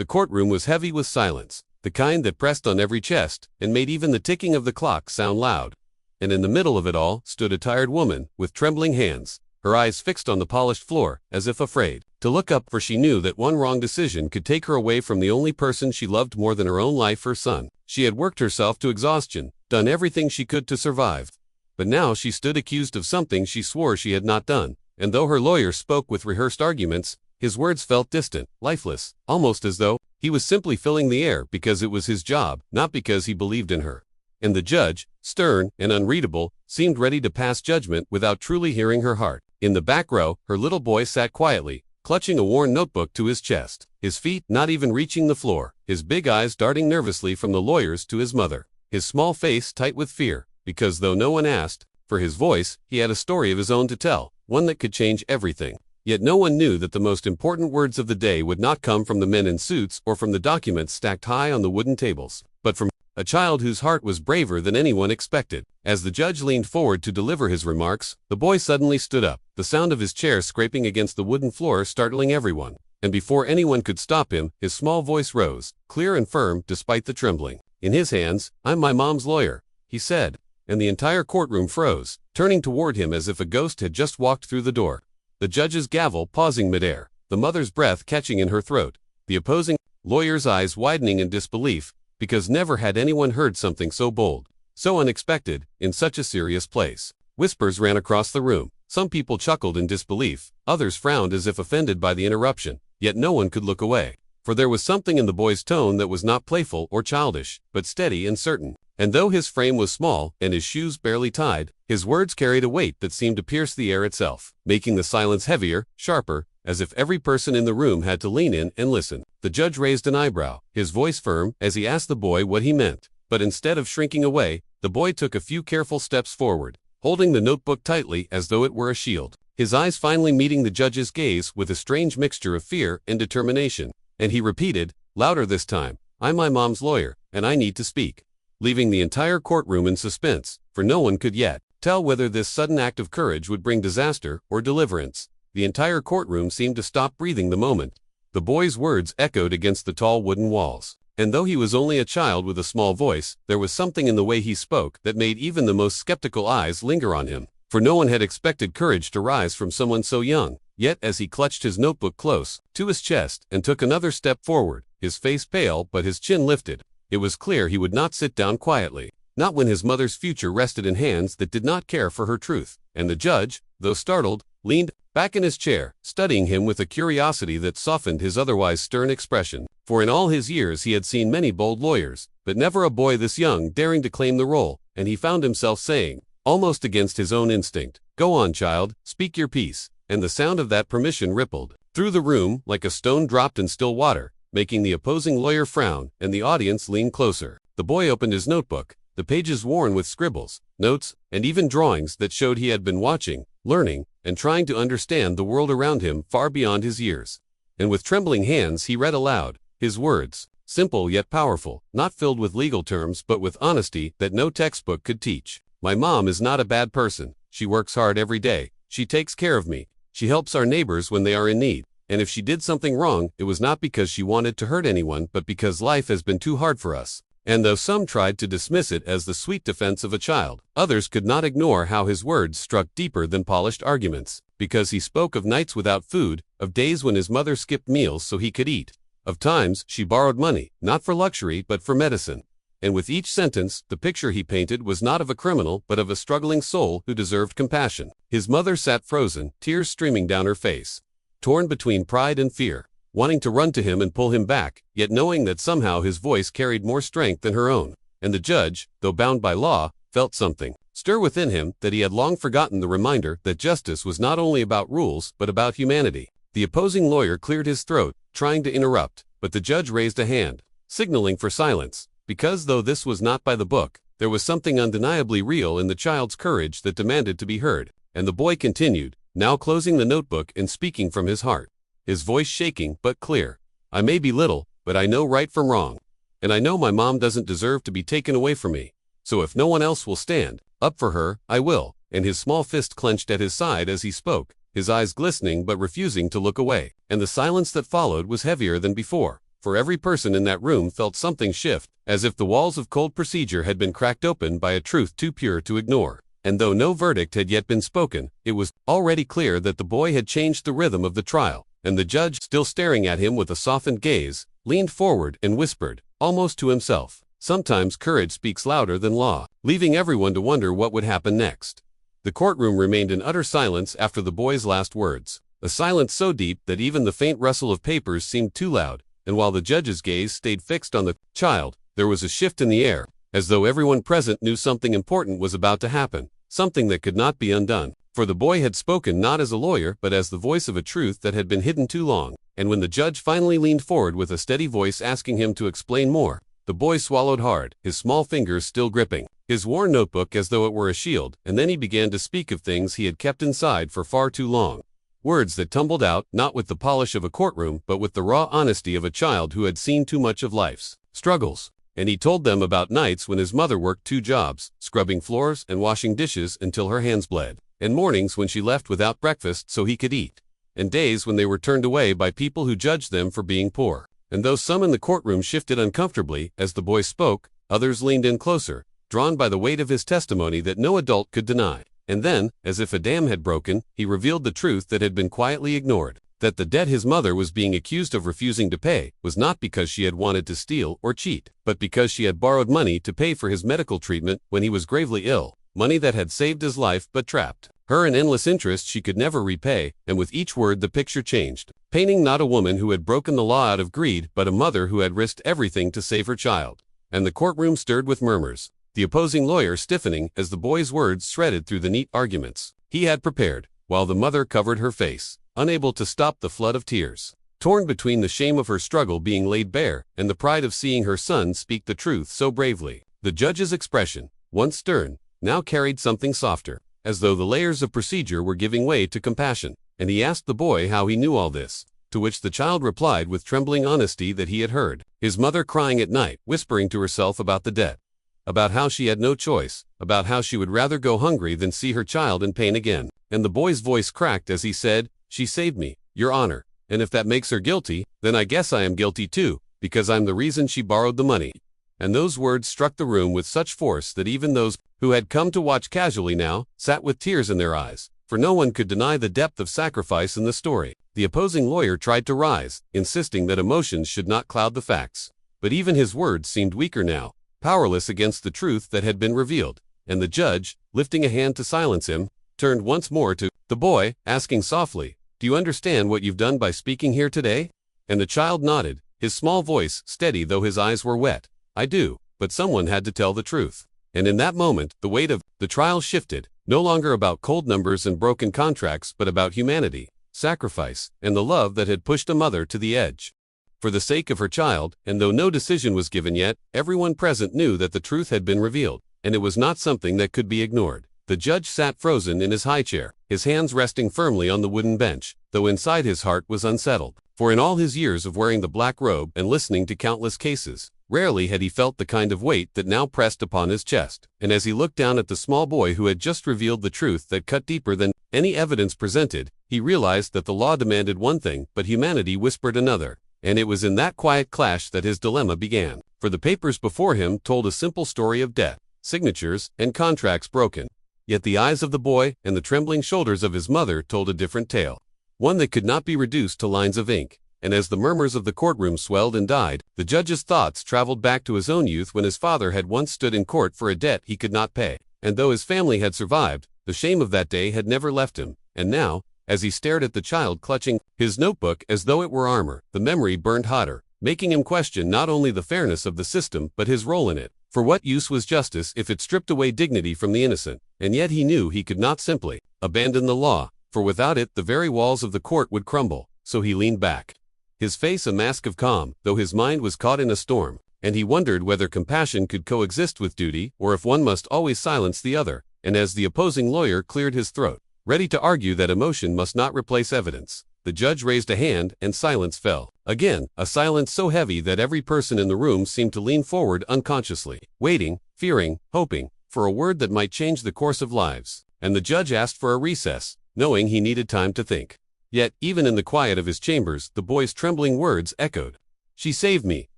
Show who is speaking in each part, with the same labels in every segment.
Speaker 1: The courtroom was heavy with silence, the kind that pressed on every chest and made even the ticking of the clock sound loud. And in the middle of it all stood a tired woman with trembling hands, her eyes fixed on the polished floor, as if afraid to look up, for she knew that one wrong decision could take her away from the only person she loved more than her own life, her son. She had worked herself to exhaustion, done everything she could to survive. But now she stood accused of something she swore she had not done, and though her lawyer spoke with rehearsed arguments, his words felt distant, lifeless, almost as though he was simply filling the air because it was his job, not because he believed in her. And the judge, stern and unreadable, seemed ready to pass judgment without truly hearing her heart. In the back row, her little boy sat quietly, clutching a worn notebook to his chest, his feet not even reaching the floor, his big eyes darting nervously from the lawyer's to his mother, his small face tight with fear, because though no one asked for his voice, he had a story of his own to tell, one that could change everything. Yet no one knew that the most important words of the day would not come from the men in suits or from the documents stacked high on the wooden tables, but from a child whose heart was braver than anyone expected. As the judge leaned forward to deliver his remarks, the boy suddenly stood up, the sound of his chair scraping against the wooden floor startling everyone. And before anyone could stop him, his small voice rose, clear and firm despite the trembling. In his hands, "I'm my mom's lawyer," he said, and the entire courtroom froze, turning toward him as if a ghost had just walked through the door. The judge's gavel pausing midair, the mother's breath catching in her throat, the opposing lawyer's eyes widening in disbelief, because never had anyone heard something so bold, so unexpected, in such a serious place. Whispers ran across the room. Some people chuckled in disbelief, others frowned as if offended by the interruption, yet no one could look away. For there was something in the boy's tone that was not playful or childish, but steady and certain. And though his frame was small and his shoes barely tied, his words carried a weight that seemed to pierce the air itself, making the silence heavier, sharper, as if every person in the room had to lean in and listen. The judge raised an eyebrow, his voice firm, as he asked the boy what he meant. But instead of shrinking away, the boy took a few careful steps forward, holding the notebook tightly as though it were a shield, his eyes finally meeting the judge's gaze with a strange mixture of fear and determination. And he repeated, louder this time, "I'm my mom's lawyer, and I need to speak," leaving the entire courtroom in suspense, for no one could yet tell whether this sudden act of courage would bring disaster or deliverance. The entire courtroom seemed to stop breathing the moment the boy's words echoed against the tall wooden walls. And though he was only a child with a small voice, there was something in the way he spoke that made even the most skeptical eyes linger on him. For no one had expected courage to rise from someone so young. Yet as he clutched his notebook close to his chest and took another step forward, his face pale but his chin lifted, it was clear he would not sit down quietly, not when his mother's future rested in hands that did not care for her truth. And the judge, though startled, leaned back in his chair, studying him with a curiosity that softened his otherwise stern expression. For in all his years he had seen many bold lawyers, but never a boy this young daring to claim the role, and he found himself saying, almost against his own instinct, "Go on, child, speak your piece." And the sound of that permission rippled through the room like a stone dropped in still water, making the opposing lawyer frown and the audience lean closer. The boy opened his notebook, the pages worn with scribbles, notes, and even drawings that showed he had been watching, learning, and trying to understand the world around him far beyond his years. And with trembling hands he read aloud, his words, simple yet powerful, not filled with legal terms but with honesty that no textbook could teach. "My mom is not a bad person. She works hard every day. She takes care of me. She helps our neighbors when they are in need. And if she did something wrong, it was not because she wanted to hurt anyone but because life has been too hard for us." And though some tried to dismiss it as the sweet defense of a child, others could not ignore how his words struck deeper than polished arguments, because he spoke of nights without food, of days when his mother skipped meals so he could eat, of times she borrowed money, not for luxury but for medicine. And with each sentence, the picture he painted was not of a criminal but of a struggling soul who deserved compassion. His mother sat frozen, tears streaming down her face, torn between pride and fear, wanting to run to him and pull him back, yet knowing that somehow his voice carried more strength than her own. And the judge, though bound by law, felt something stir within him that he had long forgotten, the reminder that justice was not only about rules but about humanity. The opposing lawyer cleared his throat, trying to interrupt, but the judge raised a hand, signaling for silence, because though this was not by the book, there was something undeniably real in the child's courage that demanded to be heard. And the boy continued, now closing the notebook and speaking from his heart, his voice shaking but clear. "I may be little, but I know right from wrong. And I know my mom doesn't deserve to be taken away from me. So if no one else will stand up for her, I will." And his small fist clenched at his side as he spoke, his eyes glistening but refusing to look away. And the silence that followed was heavier than before, for every person in that room felt something shift, as if the walls of cold procedure had been cracked open by a truth too pure to ignore. And though no verdict had yet been spoken, it was already clear that the boy had changed the rhythm of the trial, and the judge, still staring at him with a softened gaze, leaned forward and whispered, almost to himself, "Sometimes courage speaks louder than law," leaving everyone to wonder what would happen next. The courtroom remained in utter silence after the boy's last words, a silence so deep that even the faint rustle of papers seemed too loud, and while the judge's gaze stayed fixed on the child, there was a shift in the air, as though everyone present knew something important was about to happen, something that could not be undone. For the boy had spoken not as a lawyer but as the voice of a truth that had been hidden too long, and when the judge finally leaned forward with a steady voice asking him to explain more, the boy swallowed hard, his small fingers still gripping his worn notebook as though it were a shield, and then he began to speak of things he had kept inside for far too long. Words that tumbled out, not with the polish of a courtroom, but with the raw honesty of a child who had seen too much of life's struggles. And he told them about nights when his mother worked 2 jobs, scrubbing floors and washing dishes until her hands bled, and mornings when she left without breakfast so he could eat, and days when they were turned away by people who judged them for being poor. And though some in the courtroom shifted uncomfortably as the boy spoke, others leaned in closer, drawn by the weight of his testimony that no adult could deny. And then, as if a dam had broken, he revealed the truth that had been quietly ignored, that the debt his mother was being accused of refusing to pay was not because she had wanted to steal or cheat, but because she had borrowed money to pay for his medical treatment when he was gravely ill, money that had saved his life but trapped her in endless interest she could never repay. And with each word the picture changed, painting not a woman who had broken the law out of greed, but a mother who had risked everything to save her child. And the courtroom stirred with murmurs, the opposing lawyer stiffening as the boy's words shredded through the neat arguments he had prepared, while the mother covered her face, unable to stop the flood of tears, torn between the shame of her struggle being laid bare and the pride of seeing her son speak the truth so bravely. The judge's expression, once stern, now carried something softer, as though the layers of procedure were giving way to compassion, and he asked the boy how he knew all this, to which the child replied with trembling honesty that he had heard his mother crying at night, whispering to herself about the debt, about how she had no choice, about how she would rather go hungry than see her child in pain again. And the boy's voice cracked as he said, "She saved me, Your Honor, and if that makes her guilty, then I guess I am guilty too, because I'm the reason she borrowed the money." And those words struck the room with such force that even those who had come to watch casually now sat with tears in their eyes, for no one could deny the depth of sacrifice in the story. The opposing lawyer tried to rise, insisting that emotions should not cloud the facts, but even his words seemed weaker now, powerless against the truth that had been revealed. And the judge, lifting a hand to silence him, turned once more to the boy, asking softly, "Do you understand what you've done by speaking here today?" And the child nodded, his small voice steady though his eyes were wet. "I do, but someone had to tell the truth." And in that moment, the weight of the trial shifted, no longer about cold numbers and broken contracts but about humanity, sacrifice, and the love that had pushed a mother to the edge for the sake of her child. And though no decision was given yet, everyone present knew that the truth had been revealed, and it was not something that could be ignored. The judge sat frozen in his high chair, his hands resting firmly on the wooden bench, though inside his heart was unsettled. For in all his years of wearing the black robe and listening to countless cases, rarely had he felt the kind of weight that now pressed upon his chest. And as he looked down at the small boy who had just revealed the truth that cut deeper than any evidence presented, he realized that the law demanded one thing, but humanity whispered another. And it was in that quiet clash that his dilemma began. For the papers before him told a simple story of debt, signatures, and contracts broken. Yet the eyes of the boy and the trembling shoulders of his mother told a different tale, one that could not be reduced to lines of ink. And as the murmurs of the courtroom swelled and died, the judge's thoughts traveled back to his own youth when his father had once stood in court for a debt he could not pay. And though his family had survived, the shame of that day had never left him. And now, as he stared at the child clutching his notebook as though it were armor, the memory burned hotter, making him question not only the fairness of the system but his role in it. For what use was justice if it stripped away dignity from the innocent? And yet he knew he could not simply abandon the law, for without it the very walls of the court would crumble. So he leaned back, his face a mask of calm, though his mind was caught in a storm, and he wondered whether compassion could coexist with duty, or if one must always silence the other. And as the opposing lawyer cleared his throat, ready to argue that emotion must not replace evidence, the judge raised a hand and silence fell. Again, a silence so heavy that every person in the room seemed to lean forward unconsciously, waiting, fearing, hoping, for a word that might change the course of lives. And the judge asked for a recess, knowing he needed time to think. Yet, even in the quiet of his chambers, the boy's trembling words echoed. She saved me,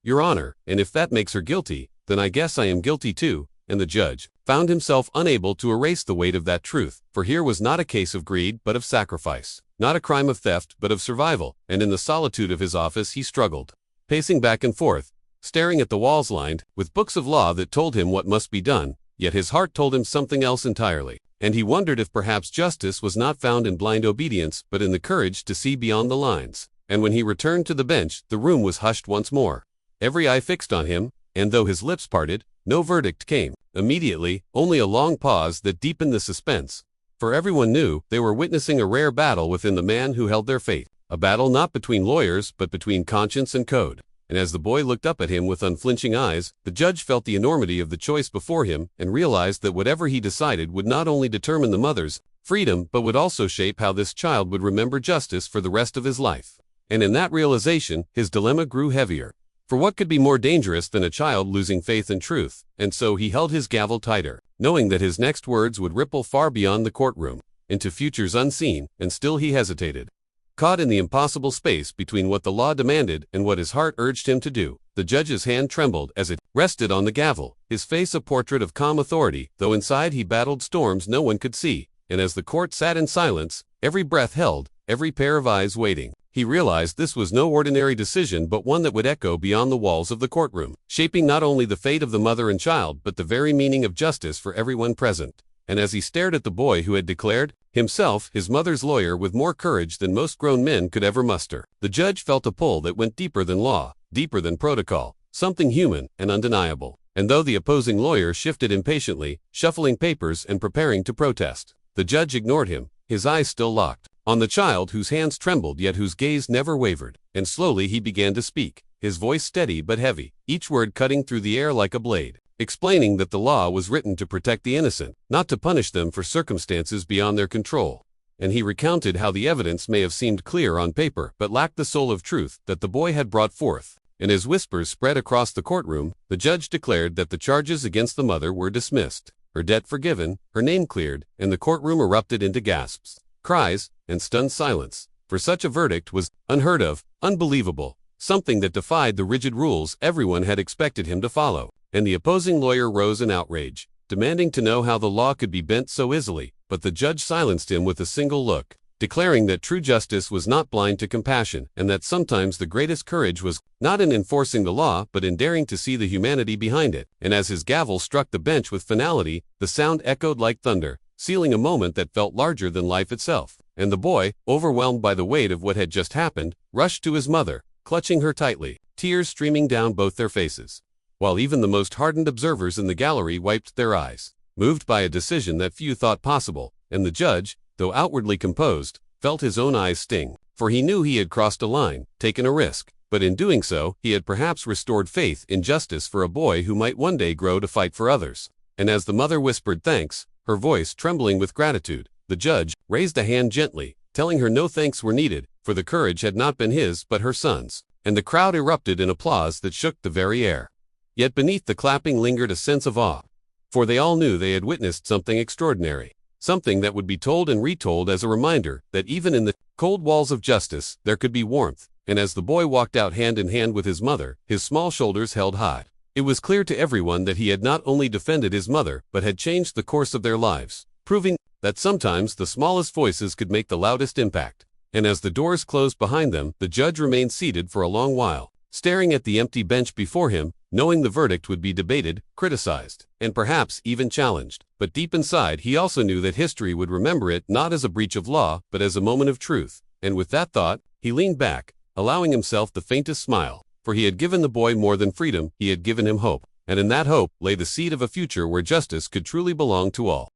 Speaker 1: Your Honor, and if that makes her guilty, then I guess I am guilty too. And the judge found himself unable to erase the weight of that truth, for here was not a case of greed but of sacrifice, not a crime of theft but of survival, and in the solitude of his office he struggled, pacing back and forth, staring at the walls lined with books of law that told him what must be done, yet his heart told him something else entirely, and he wondered if perhaps justice was not found in blind obedience but in the courage to see beyond the lines. And when he returned to the bench, the room was hushed once more, every eye fixed on him, and though his lips parted, no verdict came. Immediately, only a long pause that deepened the suspense. For everyone knew they were witnessing a rare battle within the man who held their fate. A battle not between lawyers but between conscience and code. And as the boy looked up at him with unflinching eyes, the judge felt the enormity of the choice before him and realized that whatever he decided would not only determine the mother's freedom but would also shape how this child would remember justice for the rest of his life. And in that realization, his dilemma grew heavier. For what could be more dangerous than a child losing faith in truth? And so he held his gavel tighter, knowing that his next words would ripple far beyond the courtroom, into futures unseen, and still he hesitated. Caught in the impossible space between what the law demanded and what his heart urged him to do, the judge's hand trembled as it rested on the gavel, his face a portrait of calm authority, though inside he battled storms no one could see. And as the court sat in silence, every breath held, every pair of eyes waiting, he realized this was no ordinary decision but one that would echo beyond the walls of the courtroom, shaping not only the fate of the mother and child but the very meaning of justice for everyone present. And as he stared at the boy who had declared himself his mother's lawyer with more courage than most grown men could ever muster, the judge felt a pull that went deeper than law, deeper than protocol, something human and undeniable. And though the opposing lawyer shifted impatiently, shuffling papers and preparing to protest, the judge ignored him, his eyes still locked on the child whose hands trembled yet whose gaze never wavered. And slowly he began to speak, his voice steady but heavy, each word cutting through the air like a blade, explaining that the law was written to protect the innocent, not to punish them for circumstances beyond their control. And he recounted how the evidence may have seemed clear on paper but lacked the soul of truth that the boy had brought forth. And as whispers spread across the courtroom, the judge declared that the charges against the mother were dismissed, her debt forgiven, her name cleared, and the courtroom erupted into gasps, cries, and stunned silence. For such a verdict was unheard of, unbelievable, something that defied the rigid rules everyone had expected him to follow. And the opposing lawyer rose in outrage, demanding to know how the law could be bent so easily, but the judge silenced him with a single look, declaring that true justice was not blind to compassion, and that sometimes the greatest courage was not in enforcing the law but in daring to see the humanity behind it. And as his gavel struck the bench with finality, the sound echoed like thunder, sealing a moment that felt larger than life itself. And the boy, overwhelmed by the weight of what had just happened, rushed to his mother, clutching her tightly, tears streaming down both their faces, while even the most hardened observers in the gallery wiped their eyes, moved by a decision that few thought possible. And the judge, though outwardly composed, felt his own eyes sting, for he knew he had crossed a line, taken a risk, but in doing so, he had perhaps restored faith in justice for a boy who might one day grow to fight for others. And as the mother whispered thanks, her voice trembling with gratitude, the judge raised a hand gently, telling her no thanks were needed, for the courage had not been his but her son's. And the crowd erupted in applause that shook the very air. Yet beneath the clapping lingered a sense of awe, for they all knew they had witnessed something extraordinary, something that would be told and retold as a reminder that even in the cold walls of justice there could be warmth. And as the boy walked out hand in hand with his mother, his small shoulders held high, it was clear to everyone that he had not only defended his mother but had changed the course of their lives, proving that sometimes the smallest voices could make the loudest impact. And as the doors closed behind them, the judge remained seated for a long while, staring at the empty bench before him, knowing the verdict would be debated, criticized, and perhaps even challenged. But deep inside he also knew that history would remember it not as a breach of law but as a moment of truth. And with that thought, he leaned back, allowing himself the faintest smile, for he had given the boy more than freedom, he had given him hope. And in that hope lay the seed of a future where justice could truly belong to all.